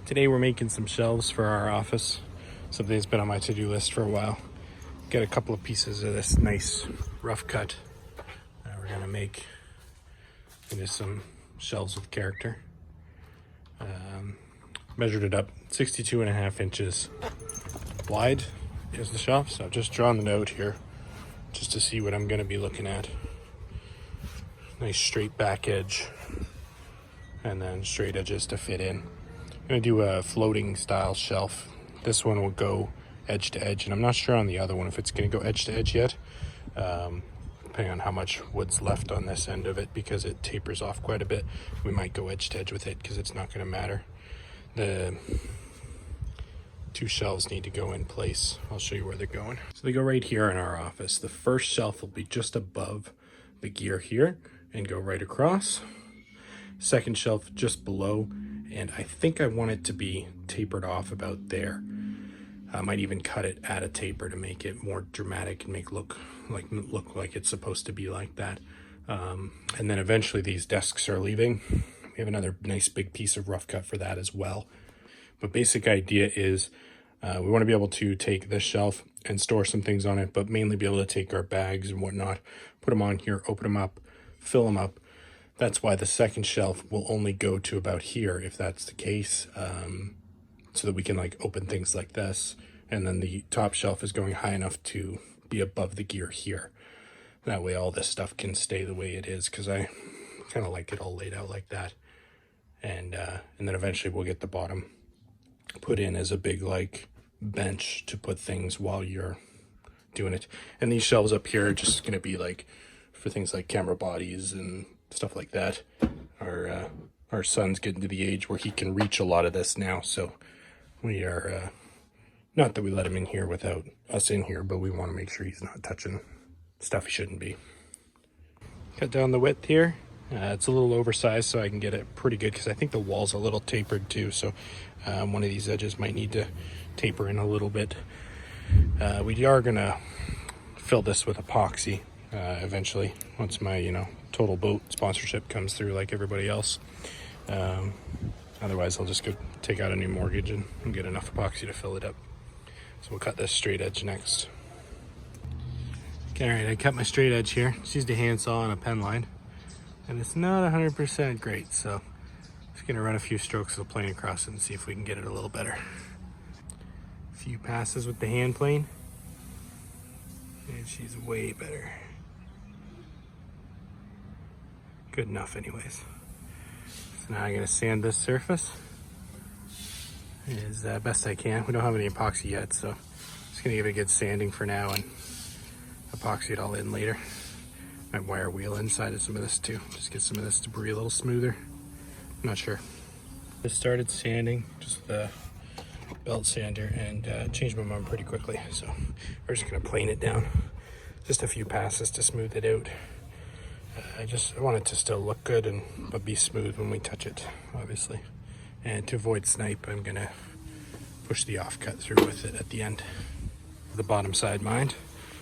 Today we're making some shelves for our office. Something that's been on my to-do list for a while. Got a couple of pieces of this nice rough cut that we're gonna make into some shelves with character. Measured it up 62.5 inches wide is the shelf, so I've just drawn the note here just to see what I'm gonna be looking at. Nice straight back edge and then straight edges to fit in. I'm gonna do a floating style shelf. This one will go edge to edge, and I'm not sure on the other one if it's gonna go edge to edge yet, depending on how much wood's left on this end of it, because it tapers off quite a bit. We might go edge to edge with it because it's not gonna matter. The two shelves need to go in place. I'll show you where they're going. So they go right here in our office. The first shelf will be just above the gear here and go right across. Second shelf just below, and I think I want it to be tapered off about there. I might even cut it at a taper to make it more dramatic and make look like it's supposed to be like that. And then eventually these desks are leaving. We have another nice big piece of rough cut for that as well. But basic idea is we want to be able to take this shelf and store some things on it, but mainly be able to take our bags and whatnot, put them on here, open them up, fill them up. That's why the second shelf will only go to about here, if that's the case, so that we can like open things like this. And then the top shelf is going high enough to be above the gear here. That way all this stuff can stay the way it is, because I kind of like it all laid out like that. And then eventually we'll get the bottom put in as a big like bench to put things while you're doing it. And these shelves up here are just going to be like for things like camera bodies and stuff like that. Our son's getting to the age where he can reach a lot of this now, so we are not that we let him in here without us in here, but we want to make sure he's not touching stuff he shouldn't be. Cut down the width here. It's a little oversized, so I can get it pretty good because I think the wall's a little tapered too, so one of these edges might need to taper in a little bit. We are gonna fill this with epoxy eventually, once my Total Boat sponsorship comes through like everybody else. Otherwise I'll just go take out a new mortgage and get enough epoxy to fill it up. So we'll cut this straight edge next. Okay, all right, I cut my straight edge here. Just used a handsaw and a pen line, and it's not 100% great, so just gonna run a few strokes of the plane across it and see if we can get it a little better. A few passes with the hand plane, and she's way better. Good enough anyways. So now I'm gonna sand this surface as best I can. We don't have any epoxy yet, so just gonna give it a good sanding for now and epoxy it all in later. Might wire wheel inside of some of this too, just get some of this debris a little smoother. I'm not sure. Just started sanding, just the belt sander, and changed my mind pretty quickly, so we're just gonna plane it down. Just a few passes to smooth it out. I want it to still look good but be smooth when we touch it, obviously. And to avoid snipe, I'm gonna push the offcut through with it at the end. The bottom side mind,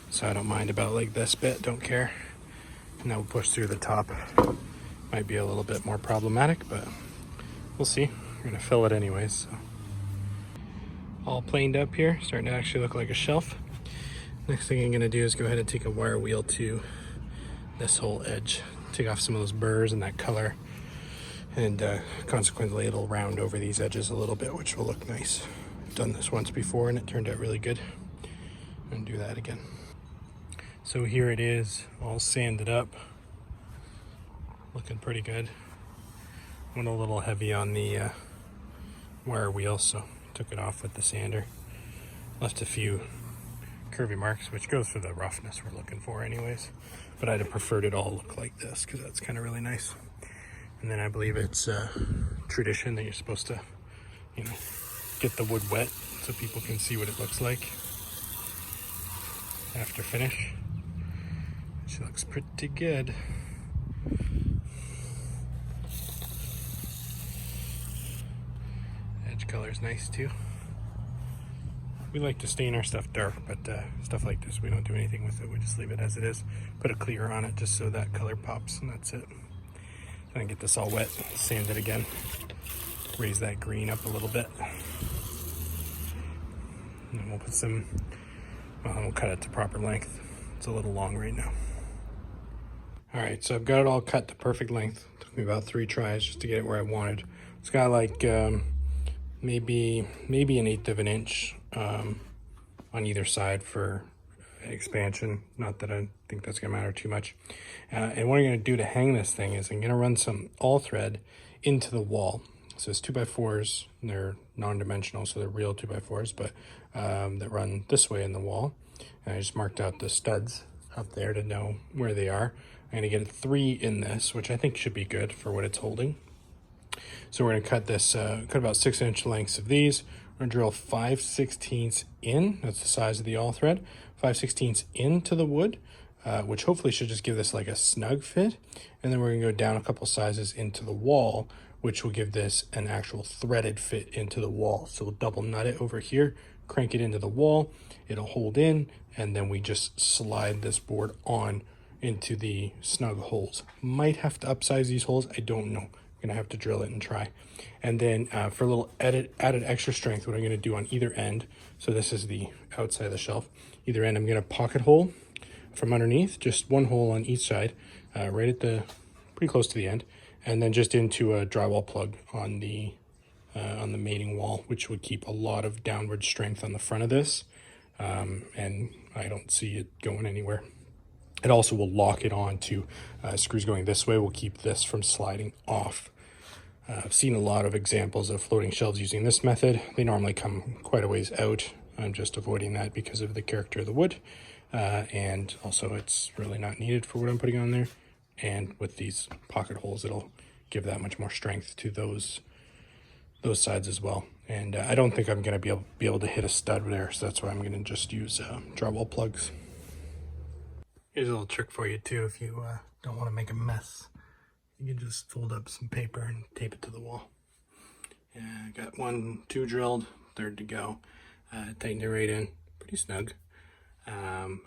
so I don't mind about like this bit, don't care. And then we'll push through the top. Might be a little bit more problematic, but we'll see. We're gonna fill it anyways. So. All planed up here, starting to actually look like a shelf. Next thing I'm gonna do is go ahead and take a wire wheel to this whole edge, take off some of those burrs and that color, and consequently it'll round over these edges a little bit, which will look nice. I've done this once before and it turned out really good. I'm gonna do that again. So here it is, all sanded up, looking pretty good. Went a little heavy on the wire wheel, so took it off with the sander. Left a few curvy marks, which goes for the roughness we're looking for anyways, but I'd have preferred it all look like this because that's kind of really nice. And then I believe it's tradition that you're supposed to get the wood wet so people can see what it looks like after finish. She looks pretty good. Edge color is nice too. We like to stain our stuff dark, but stuff like this, we don't do anything with it. We just leave it as it is. Put a clear on it just so that color pops, and that's it. Then get this all wet, sand it again. raise that green up a little bit. And then we'll put some, well, we'll cut it to proper length. It's a little long right now. All right, so I've got it all cut to perfect length. It took me about 3 tries just to get it where I wanted. It's got like maybe 1/8 of an inch on either side for expansion. Not that I think that's gonna matter too much. And what I'm gonna do to hang this thing is I'm gonna run some all thread into the wall. So it's 2x4s, and they're non-dimensional, so they're real 2x4s, but that run this way in the wall. And I just marked out the studs up there to know where they are. I'm gonna get 3 in this, which I think should be good for what it's holding. So we're gonna cut this, cut about 6-inch lengths of these. We're gonna drill 5/16 in, that's the size of the all thread, 5/16 into the wood, which hopefully should just give this like a snug fit. And then we're gonna go down a couple sizes into the wall, which will give this an actual threaded fit into the wall. So we'll double nut it over here, crank it into the wall, it'll hold in, and then we just slide this board on into the snug holes. Might have to upsize these holes, I don't know. I'm gonna have to drill it and try. And then for a little added extra strength, what I'm gonna do on either end, so this is the outside of the shelf, either end I'm gonna pocket hole from underneath, just 1 hole on each side, right at the, pretty close to the end, and then just into a drywall plug on the mating wall, which would keep a lot of downward strength on the front of this, and I don't see it going anywhere. It also will lock it on to screws going this way, will keep this from sliding off. I've seen a lot of examples of floating shelves using this method. They normally come quite a ways out. I'm just avoiding that because of the character of the wood, and also it's really not needed for what I'm putting on there. And with these pocket holes, it'll give that much more strength to those sides as well. And I don't think I'm going to be able to hit a stud there, so that's why I'm going to just use drywall plugs. Here's a little trick for you too if you don't want to make a mess. You can just fold up some paper and tape it to the wall. Yeah, I got 1, 2 drilled, 3rd to go. Tighten it right in, pretty snug.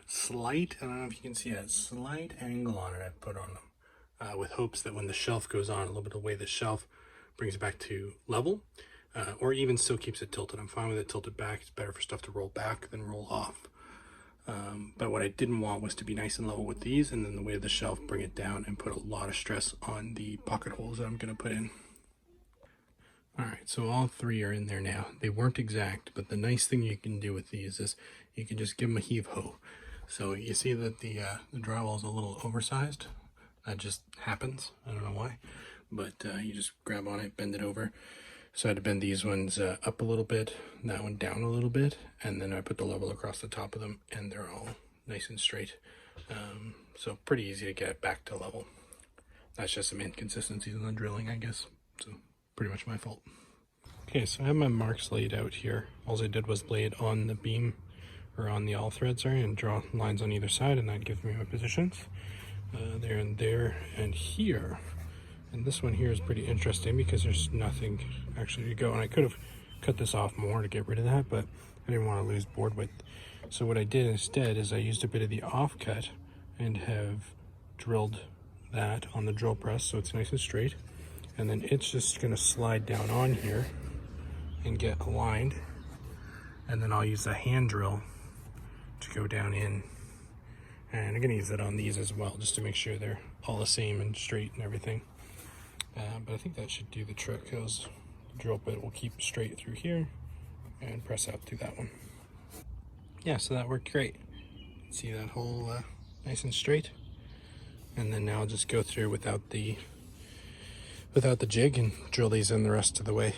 Slight, I don't know if you can see that, slight angle on it I put on them, with hopes that when the shelf goes on, a little bit of the way the shelf brings it back to level, or even still keeps it tilted. I'm fine with it tilted back. It's better for stuff to roll back than roll off. But what I didn't want was to be nice and level with these, and then the weight of the shelf bring it down and put a lot of stress on the pocket holes that I'm going to put in. All right, so all 3 are in there now. They weren't exact, but the nice thing you can do with these is you can just give them a heave ho. So you see that the drywall is a little oversized. That just happens. I don't know why, but you just grab on it, bend it over. So I had to bend these ones up a little bit, that one down a little bit, and then I put the level across the top of them, and they're all nice and straight. So pretty easy to get back to level. That's just some inconsistencies in the drilling, I guess. So pretty much my fault. Okay, so I have my marks laid out here. All I did was lay it on the beam, or on the all thread, sorry, and draw lines on either side, and that gives me my positions. There and there and here. And this one here is pretty interesting because there's nothing actually to go. And I could have cut this off more to get rid of that, but I didn't want to lose board width. So what I did instead is I used a bit of the offcut and have drilled that on the drill press so it's nice and straight. And then it's just going to slide down on here and get aligned. And then I'll use a hand drill to go down in. And I'm going to use that on these as well, just to make sure they're all the same and straight and everything. But I think that should do the trick, because the drill bit will keep straight through here and press out through that one. Yeah, so that worked great. See that hole nice and straight. And then now I'll just go through without the jig and drill these in the rest of the way.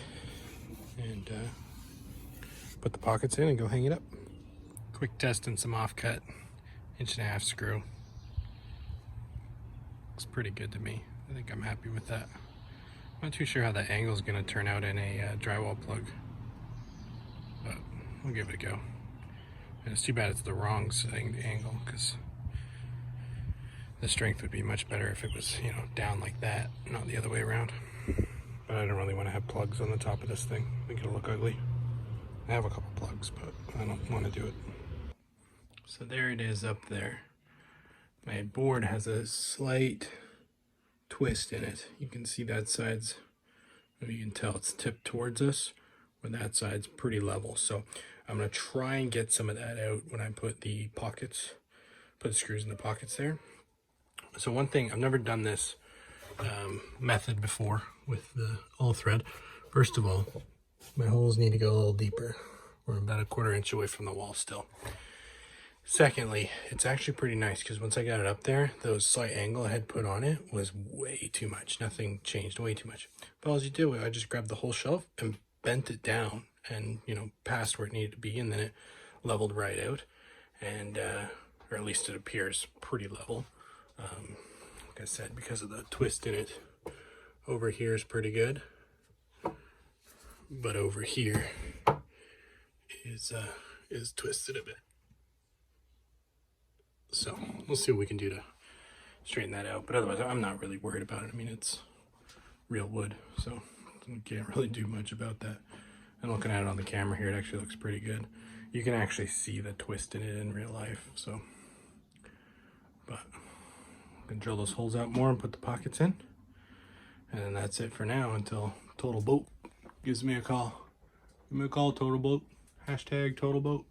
And put the pockets in and go hang it up. Quick test and some offcut, 1.5 screw. Looks pretty good to me. I think I'm happy with that. I'm not too sure how that angle is going to turn out in a drywall plug, but we'll give it a go. And it's too bad it's the wrong angle, because the strength would be much better if it was, you know, down like that, not the other way around. But I don't really want to have plugs on the top of this thing. I think it'll look ugly. I have a couple plugs, but I don't want to do it. So there it is up there. My board has a slight twist in it. You can see that side's You can tell it's tipped towards us, where that side's pretty level. So I'm gonna try and get some of that out when I put the pockets, put the screws in the pockets there. So one thing, I've never done this method before with the all thread. First of all, my holes need to go a little deeper. We're about a 1/4 inch away from the wall still. Secondly, it's actually pretty nice because once I got it up there, those slight angle I had put on it was way too much. Nothing changed, way too much. But all you did was I just grabbed the whole shelf and bent it down and, you know, past where it needed to be, and then it leveled right out. And, or at least it appears pretty level. Like I said, because of the twist in it, over here is pretty good. But over here is twisted a bit. So we'll see what we can do to straighten that out. But otherwise, I'm not really worried about it. I mean, it's real wood, so we can't really do much about that. And looking at it on the camera here, it actually looks pretty good. You can actually see the twist in it in real life. So, but I'm gonna drill those holes out more and put the pockets in. And then that's it for now until Total Boat gives me a call. Give me a call, Total Boat. Hashtag Total Boat.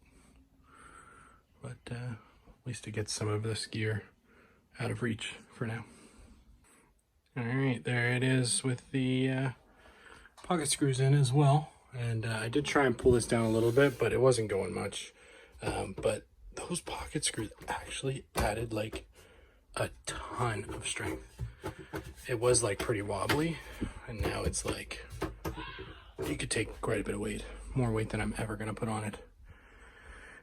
But at least it gets some of this gear out of reach for now. All right, there it is with the pocket screws in as well. And I did try and pull this down a little bit, but it wasn't going much. But those pocket screws actually added like a ton of strength. It was like pretty wobbly, and now it's like you could take quite a bit of weight, more weight than I'm ever gonna put on it.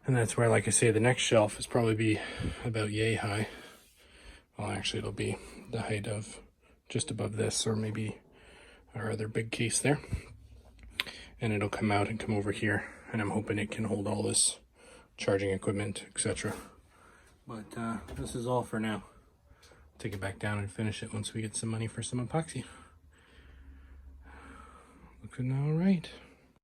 And that's where, like I say, the next shelf is probably be about yay high. Well, actually it'll be the height of just above this, or maybe our other big case there. And it'll come out and come over here, and I'm hoping it can hold all this charging equipment, etc. But this is all for now. Take it back down and finish it once we get some money for some epoxy. Looking all right.